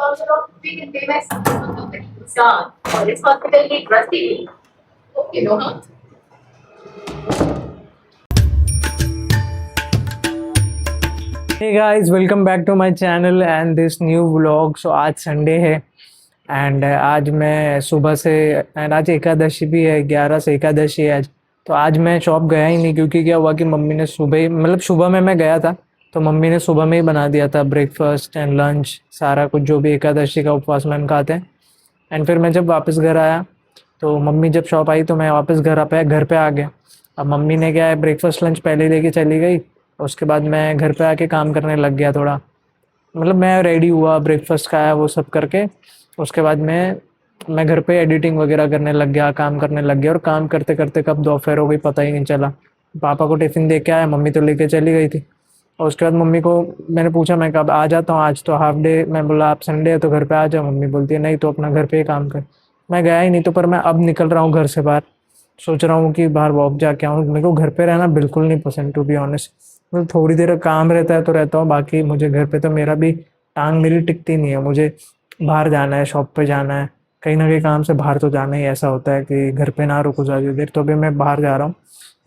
also not being in famous star or responsibility trustee. You know, huh? Hey guys, welcome back to my channel and this new vlog. So आज Sunday है and आज मैं सुबह से and आज एकादशी भी है, 11 से एकादशी है आज। तो आज मैं शॉप गया ही नहीं क्योंकि क्या हुआ कि मम्मी ने सुबह ही मतलब सुबह में मैं गया था तो मम्मी ने सुबह में ही बना दिया था ब्रेकफास्ट एंड लंच, सारा कुछ जो भी एकादशी का उपवास में हम खाते हैं। एंड फिर मैं जब वापस घर आया तो मम्मी जब शॉप आई तो मैं वापस घर पे आ गया। अब मम्मी ने क्या है ब्रेकफास्ट लंच पहले ही लेके चली गई। उसके बाद मैं घर पे आके काम करने लग गया थोड़ा, मतलब मैं रेडी हुआ, ब्रेकफास्ट खाया, वो सब करके उसके बाद मैं घर पे एडिटिंग वगैरह करने लग गया, काम करने लग गया। और काम करते करते कब दोपहर हो गई पता ही नहीं चला। पापा को टिफ़िन दे के आया, मम्मी तो लेके चली गई थी। और उसके बाद मम्मी को मैंने पूछा मैं कब आ जाता हूँ, आज तो हाफ डे, मैं बोला आप संडे है तो घर पे आ जाओ। मम्मी बोलती है नहीं तो अपना घर पे ही काम कर। मैं गया ही नहीं। तो पर मैं अब निकल रहा हूँ घर से बाहर, सोच रहा हूँ कि बाहर वॉक जाके आऊँ। मेरे को घर पे रहना बिल्कुल नहीं पसंद टू बी ऑनेस्ट। मतलब थोड़ी देर काम रहता है तो रहता हूँ, बाकी मुझे घर पे तो मेरा भी टांग मेरी टिकती नहीं है। मुझे बाहर जाना है, शॉप पे जाना है, कहीं ना कहीं काम से बाहर तो जाना ही। ऐसा होता है कि घर पे ना रुको ज़्यादा देर। तो अभी मैं बाहर जा रहा हूँ,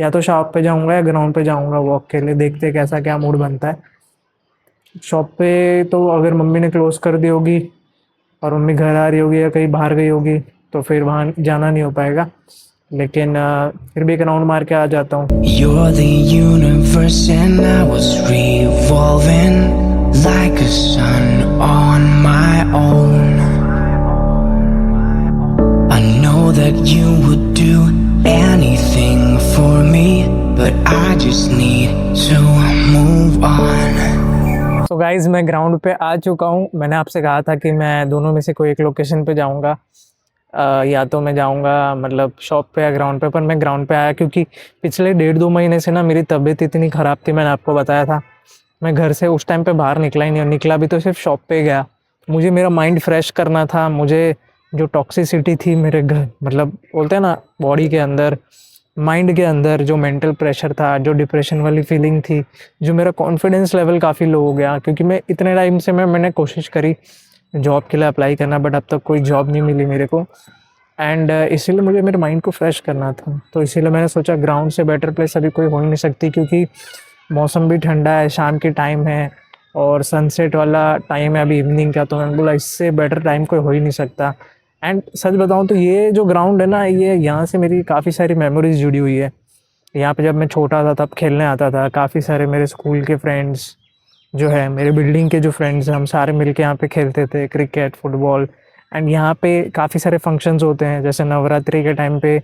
या तो शॉप पे जाऊँगा या ग्राउंड पे जाऊँगा वॉक के लिए, देखते हैं कैसा क्या मूड बनता है। शॉप पे तो अगर मम्मी ने क्लोज़ कर दी होगी और मम्मी घर आ रही होगी या कहीं बाहर गई होगी तो फिर वहाँ जाना नहीं हो पाएगा। लेकिन फिर भी एक राउंड मार के आ जाता हूँ। You're the universe and I was revolving like a sun on my own. I know that you would do anything for me, but I just need to move on. तो गाइज़ मैं ground पे आ चुका हूँ। मैंने आपसे कहा था कि मैं दोनों में से कोई एक लोकेशन पे जाऊँगा, या तो मैं जाऊँगा मतलब शॉप पे या ग्राउंड पे। पर मैं ग्राउंड पे आया क्योंकि पिछले 1.5-2 महीने से ना मेरी तबीयत इतनी ख़राब थी, मैंने आपको बताया था। मैं घर से उस टाइम पे बाहर निकला ही नहीं, और निकला भी तो सिर्फ शॉप पे गया। मुझे मेरा माइंड फ्रेश करना था। मुझे जो टॉक्सिसिटी थी मेरे घर, मतलब बोलते हैं ना बॉडी के अंदर, माइंड के अंदर जो मेंटल प्रेशर था, जो डिप्रेशन वाली फीलिंग थी, जो मेरा कॉन्फिडेंस लेवल काफ़ी लो हो गया। क्योंकि मैं इतने टाइम से मैंने कोशिश करी जॉब के लिए अप्लाई करना, बट अब तक कोई जॉब नहीं मिली मेरे को। एंड इसीलिए मुझे मेरे माइंड को फ्रेश करना था। तो इसीलिए मैंने सोचा ग्राउंड से बेटर प्लेस अभी कोई हो ही नहीं सकती, क्योंकि मौसम भी ठंडा है, शाम की टाइम है और सनसेट वाला टाइम है अभी इवनिंग का। तो मैंने बोला इससे बेटर टाइम कोई हो ही नहीं सकता। एंड सच बताऊँ तो ये जो ग्राउंड है ना, ये यहाँ से मेरी काफ़ी सारी मेमोरीज जुड़ी हुई है। यहाँ पे जब मैं छोटा था तब खेलने आता था। काफ़ी सारे मेरे स्कूल के फ्रेंड्स जो है, मेरे बिल्डिंग के जो फ्रेंड्स हैं, हम सारे मिलके यहाँ पे खेलते थे क्रिकेट, फुटबॉल। एंड यहाँ पे काफ़ी सारे फंक्शंस होते हैं, जैसे नवरात्रि के टाइम पे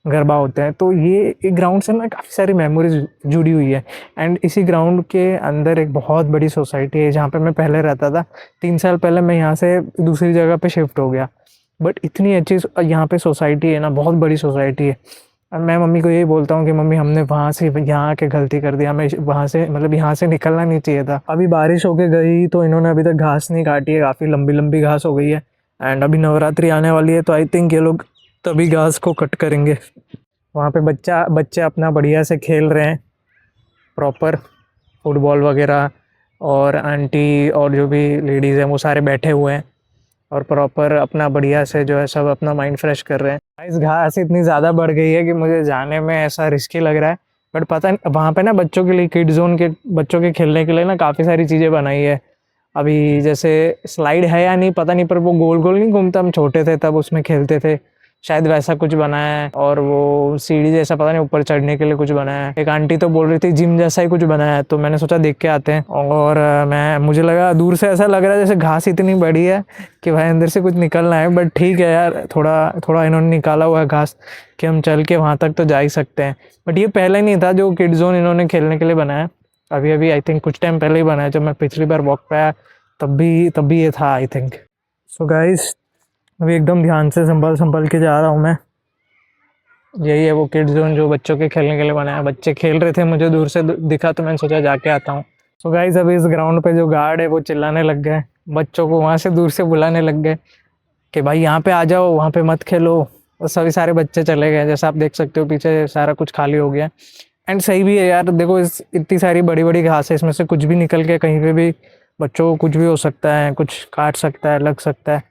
गरबा होते हैं। तो ये ग्राउंड से ना काफ़ी सारी मेमोरीज जुड़ी हुई है। एंड इसी ग्राउंड के अंदर एक बहुत बड़ी सोसाइटी है जहाँ पे मैं पहले रहता था। 3 साल पहले मैं यहाँ से दूसरी जगह पे शिफ्ट हो गया, बट इतनी अच्छी यहाँ पे सोसाइटी है ना, बहुत बड़ी सोसाइटी है। और मैं मम्मी को यही बोलता हूँ कि मम्मी हमने वहाँ से यहाँ आके गलती कर दी, हमें वहाँ से मतलब यहाँ से निकलना नहीं चाहिए था। अभी बारिश होके गई तो इन्होंने अभी तक घास नहीं काटी है, काफ़ी लंबी लंबी घास हो गई है। एंड अभी नवरात्रि आने वाली है तो आई थिंक ये लोग तभी घास को कट करेंगे। वहाँ पे बच्चे अपना बढ़िया से खेल रहे हैं प्रॉपर फुटबॉल वगैरह, और आंटी और जो भी लेडीज़ हैं वो सारे बैठे हुए हैं और प्रॉपर अपना बढ़िया से जो है सब अपना माइंड फ्रेश कर रहे हैं। इस घास इतनी ज़्यादा बढ़ गई है कि मुझे जाने में ऐसा रिस्की लग रहा है। बट पता नहीं वहाँ पे ना बच्चों के लिए, किड जोन के बच्चों के खेलने के लिए ना काफ़ी सारी चीज़ें बनाई है। अभी जैसे स्लाइड है या नहीं पता नहीं, पर वो गोल गोल नहीं घूमता, हम छोटे थे तब उसमें खेलते थे, शायद वैसा कुछ बनाया है। और वो सीढ़ी जैसा पता नहीं ऊपर चढ़ने के लिए कुछ बनाया है। एक आंटी तो बोल रही थी जिम जैसा ही कुछ बनाया है, तो मैंने सोचा देख के आते हैं। और मुझे लगा दूर से ऐसा लग रहा है जैसे घास इतनी बड़ी है कि भाई अंदर से कुछ निकलना है। बट ठीक है यार, थोड़ा थोड़ा इन्होंने निकाला हुआ है घास कि हम चल के वहाँ तक तो जा ही सकते हैं। बट ये पहले नहीं था जो किड जोन इन्होंने खेलने के लिए बनाया, अभी आई थिंक कुछ टाइम पहले ही बनाया। जब मैं पिछली बार वॉक पे आया तब भी ये था आई थिंक। सो गाइस अभी एकदम ध्यान से संभल के जा रहा हूँ मैं। यही है वो किड जोन जो बच्चों के खेलने के लिए बनाया। बच्चे खेल रहे थे, मुझे दूर से दिखा तो मैंने सोचा जाके आता हूँ। सो गाइस अभी इस ग्राउंड पे जो गार्ड है वो चिल्लाने लग गए, बच्चों को वहाँ से दूर से बुलाने लग गए कि भाई यहाँ पे आ जाओ, वहाँ पे मत खेलो। और सभी सारे बच्चे चले गए, जैसा आप देख सकते हो पीछे सारा कुछ खाली हो गया। एंड सही भी है यार, देखो इस इतनी सारी बड़ी बड़ी घास है, इसमें से कुछ भी निकल के कहीं पे भी बच्चों को कुछ भी हो सकता है, कुछ काट सकता है, लग सकता है।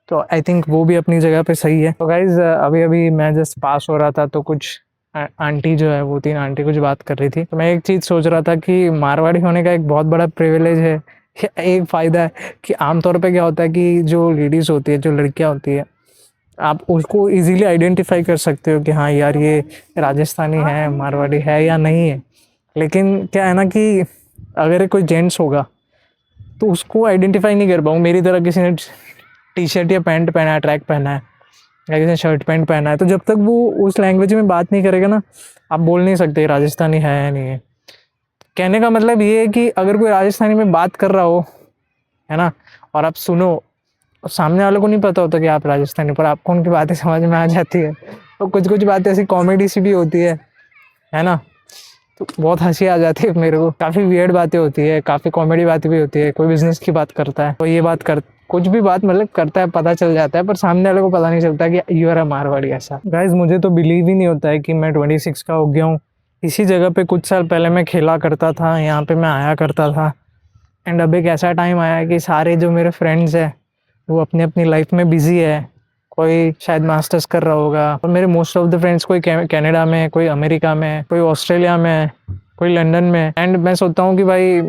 तो आई थिंक वो भी अपनी जगह पे सही है। तो गाइज अभी अभी मैं जस्ट पास हो रहा था तो कुछ आंटी जो है वो 3 आंटी कुछ बात कर रही थी। तो मैं एक चीज़ सोच रहा था कि मारवाड़ी होने का एक बहुत बड़ा प्रिविलेज है, एक फ़ायदा है कि आमतौर पे क्या होता है कि जो लेडीज़ होती है, जो लड़कियां होती है, आप उसको इजीली आइडेंटिफाई कर सकते हो कि हाँ यार ये राजस्थानी है, मारवाड़ी है या नहीं है। लेकिन क्या है ना कि अगर कोई जेंट्स होगा तो उसको आइडेंटिफाई नहीं कर पाऊँ। मेरी तरह किसी ने टी शर्ट या पैंट पहना है, ट्रैक पहना है, या किसी ने शर्ट पैंट पहना है, तो जब तक वो उस लैंग्वेज में बात नहीं करेगा ना, आप बोल नहीं सकते राजस्थानी है या नहीं है। कहने का मतलब ये है कि अगर कोई राजस्थानी में बात कर रहा हो, है ना, और आप सुनो, और सामने वालों को नहीं पता होता कि आप राजस्थानी, पर आपको उनकी बातें समझ में आ जाती है। तो कुछ कुछ बातें ऐसी कॉमेडी सी भी होती है ना, तो बहुत हंसी आ जाती है मेरे को। काफ़ी वियर्ड बातें होती है, काफ़ी कॉमेडी बातें भी होती है। कोई बिजनेस की बात करता है, तो ये बात कर कुछ भी बात मतलब करता है, पता चल जाता है, पर सामने वाले को पता नहीं चलता कि यू आर अ मारवाड़ी। ऐसा गाइज मुझे तो बिलीव ही नहीं होता है कि मैं 26 का हो गया हूँ। इसी जगह पे कुछ साल पहले मैं खेला करता था, यहाँ पे मैं आया करता था। एंड अब एक ऐसा टाइम आया है कि सारे जो मेरे फ्रेंड्स हैं वो अपनी अपनी लाइफ में बिजी है। कोई शायद मास्टर्स कर रहा होगा, और मेरे मोस्ट ऑफ द फ्रेंड्स कोई कनाडा में है, कोई अमेरिका में है, कोई ऑस्ट्रेलिया में है, कोई लंदन में है। एंड मैं सोचता हूँ कि भाई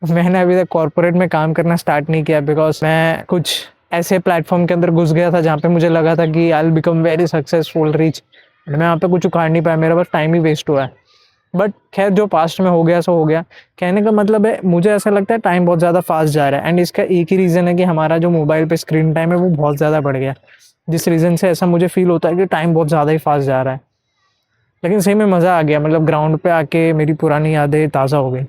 मैंने अभी तक कॉर्पोरेट में काम करना स्टार्ट नहीं किया, बिकॉज मैं कुछ ऐसे प्लेटफॉर्म के अंदर घुस गया था जहाँ पे मुझे लगा था कि I will become very successful, rich. मैं यहाँ पे कुछ उखाड़ नहीं पाया, मेरा बस टाइम ही वेस्ट हुआ है। बट खैर जो पास्ट में हो गया सो हो गया। कहने का मतलब है, मुझे ऐसा लगता है टाइम बहुत ज़्यादा फास्ट जा रहा है, एंड इसका एक ही रीज़न है कि हमारा जो मोबाइल पे स्क्रीन टाइम है वो बहुत ज़्यादा बढ़ गया, जिस रीज़न से ऐसा मुझे फील होता है कि टाइम बहुत ज़्यादा ही फास्ट जा रहा है। लेकिन सही में मज़ा आ गया, मतलब ग्राउंड पे आके मेरी पुरानी यादें ताज़ा हो गई।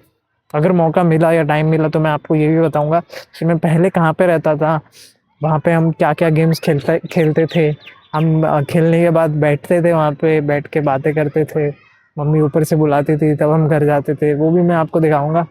अगर मौका मिला या टाइम मिला तो मैं आपको ये भी बताऊँगा कि मैं पहले कहाँ पे रहता था, वहाँ पे हम क्या क्या गेम्स खेलते थे। हम खेलने के बाद बैठते थे, वहाँ पे बैठ के बातें करते थे। मम्मी ऊपर से बुलाती थी तब हम घर जाते थे, वो भी मैं आपको दिखाऊंगा।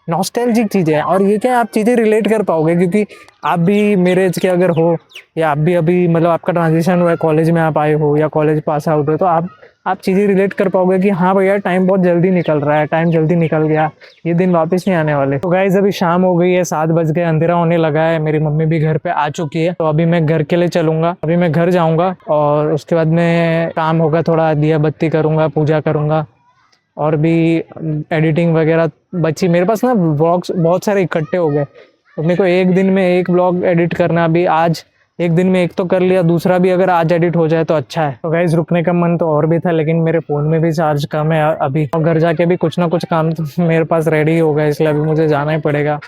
नॉस्टैल्जिक चीज़ें हैं, और ये क्या आप चीज़ें रिलेट कर पाओगे क्योंकि आप भी मेरे एज के अगर हो, या आप भी अभी मतलब आपका ट्रांजिशन हुआ है, कॉलेज में आप आए हो या कॉलेज पास आउट हो, तो आप चीज़ें रिलेट कर पाओगे कि हाँ भैया टाइम बहुत जल्दी निकल रहा है, टाइम जल्दी निकल गया, ये दिन वापस नहीं आने वाले। तो गाइज अभी शाम हो गई है, 7 बज गए, अंधेरा होने लगा है, मेरी मम्मी भी घर पे आ चुकी है। तो अभी मैं घर के लिए चलूँगा, अभी मैं घर जाऊँगा और उसके बाद में काम होगा, थोड़ा दिया बत्ती करूँगा, पूजा करूँगा, और भी एडिटिंग वगैरह बची। मेरे पास ना व्लॉग्स बहुत सारे इकट्ठे हो गए, तो मेरे को एक दिन में एक व्लॉग एडिट करना। अभी आज एक दिन में एक तो कर लिया, दूसरा भी अगर आज एडिट हो जाए तो अच्छा है। तो गाइस रुकने का मन तो और भी था, लेकिन मेरे फ़ोन में भी चार्ज कम है अभी, और घर जाके भी कुछ ना कुछ काम तो मेरे पास रेडी हो गया, इसलिए अभी मुझे जाना ही पड़ेगा।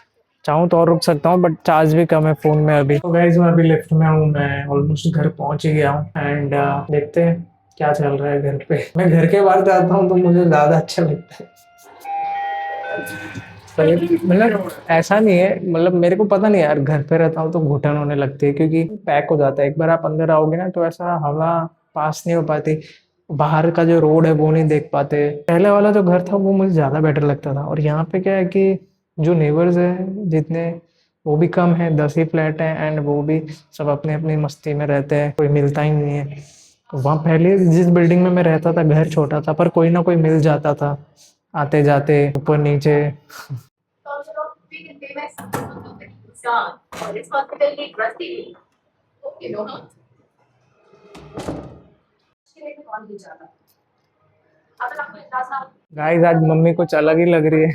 चाहूँ तो और रुक सकता हूँ, बट चार्ज भी कम है फ़ोन में अभी। तो गाइस मैं अभी लिफ्ट में हूँ, मैं ऑलमोस्ट घर पहुँच ही गया हूँ। एंड देखते हैं क्या चल रहा है घर पे। मैं घर के बाहर जाता हूँ तो मुझे ज़्यादा अच्छा लगता है। मतलब ऐसा नहीं है, मतलब मेरे को पता नहीं यार, घर पे रहता हूँ तो घुटन होने लगती है क्योंकि पैक हो जाता है। एक बार आप अंदर आओगे ना तो ऐसा हवा पास नहीं हो पाती, बाहर का जो रोड है वो नहीं देख पाते। पहले वाला जो घर था वो मुझे ज़्यादा बेटर लगता था, और यहाँ पे क्या है कि जो नेबर्स है जितने, वो भी कम है, 10 ही फ्लैट है, एंड वो भी सब अपने अपनी मस्ती में रहते हैं, कोई मिलता ही नहीं है। वहाँ पहले जिस बिल्डिंग में मैं रहता था घर छोटा था, पर कोई ना कोई मिल जाता था आते जाते, ऊपर नीचे। Also not big and famous Pakistan, or it's hospitality trusty. Okay, no, huh? कौन भी जाता? अगर आपको एहसास ना हो, गाइस आज मम्मी कुछ अलग ही लग रही है।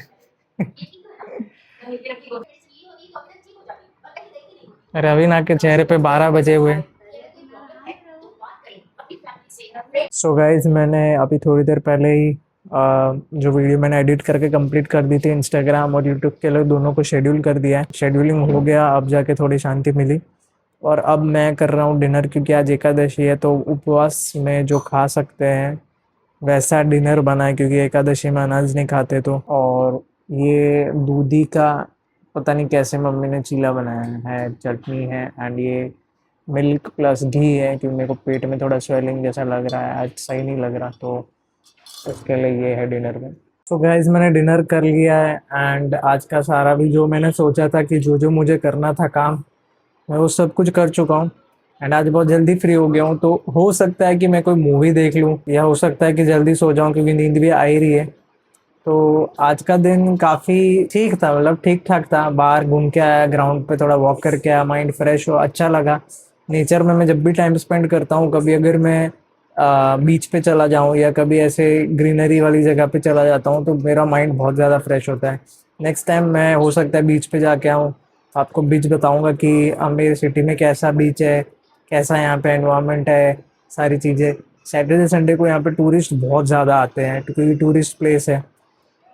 नहीं कि रखी हो, ये होगी तो अपने ठीक हो जाएगी, पर कहीं देखी नहीं होगी। रवीना के चेहरे पे 12 बजे हुए। सो गाइज मैंने अभी थोड़ी देर पहले ही जो वीडियो मैंने एडिट करके कंप्लीट कर दी थी, इंस्टाग्राम और यूट्यूब के लिए दोनों को शेड्यूल कर दिया है। शेड्यूलिंग हो गया, अब जाके थोड़ी शांति मिली, और अब मैं कर रहा हूँ डिनर, क्योंकि आज एकादशी है तो उपवास में जो खा सकते हैं वैसा डिनर बना है, क्योंकि एकादशी में अनाज नहीं खाते तो। और ये दूधी का पता नहीं कैसे मम्मी ने चीला बनाया है, चटनी है, एंड ये मिल्क प्लस घी है, क्योंकि मेरे को पेट में थोड़ा स्वेलिंग जैसा लग रहा है, आज सही नहीं लग रहा, तो उसके लिए ये है डिनर में। तो गाइज मैंने डिनर कर लिया है, एंड आज का सारा भी जो मैंने सोचा था कि जो जो मुझे करना था काम, मैं वो सब कुछ कर चुका हूँ। एंड आज बहुत जल्दी फ्री हो गया हूँ, तो हो सकता है कि मैं कोई मूवी देख लूँ, या हो सकता है कि जल्दी सो जाऊँ क्योंकि नींद भी आ ही रही है। तो आज का दिन काफ़ी ठीक था, मतलब ठीक ठाक था। बाहर घूम के आया, ग्राउंड पे थोड़ा वॉक करके आया, माइंड फ्रेश हो, अच्छा लगा। नेचर में मैं जब भी टाइम स्पेंड करता हूँ, कभी अगर मैं बीच पे चला जाऊँ या कभी ऐसे ग्रीनरी वाली जगह पे चला जाता हूँ तो मेरा माइंड बहुत ज़्यादा फ्रेश होता है। नेक्स्ट टाइम मैं हो सकता है बीच पे जाके आऊँ, आपको बीच बताऊँगा कि मेरे सिटी में कैसा बीच है, कैसा यहाँ पे एनवायरनमेंट है, सारी चीज़ें। सैटरडे संडे को यहाँ पे टूरिस्ट बहुत ज़्यादा आते हैं क्योंकि टूरिस्ट प्लेस है।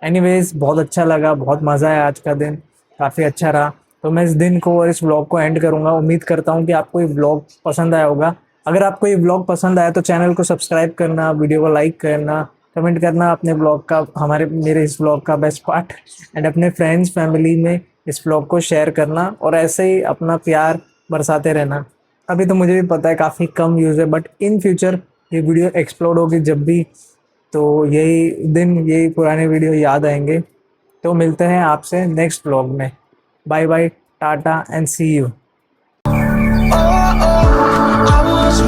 एनीवेज बहुत अच्छा लगा, बहुत मज़ा आया, आज का दिन काफ़ी अच्छा रहा। तो मैं इस दिन को और इस व्लॉग को एंड करूँगा। उम्मीद करता हूँ कि आपको ये व्लॉग पसंद आया होगा। अगर आपको ये व्लॉग पसंद आया तो चैनल को सब्सक्राइब करना, वीडियो को लाइक करना, कमेंट करना अपने व्लॉग का, मेरे इस व्लॉग का बेस्ट पार्ट, एंड अपने फ्रेंड्स फैमिली में इस व्लॉग को शेयर करना और ऐसे ही अपना प्यार बरसाते रहना। अभी तो मुझे भी पता है काफ़ी कम व्यूज़ है, बट इन फ्यूचर ये वीडियो एक्सप्लोड होगी जब भी, तो यही दिन, यही पुराने वीडियो याद आएंगे। तो मिलते हैं आपसे नेक्स्ट व्लॉग में। Bye bye, tata and see you. Oh, oh, I was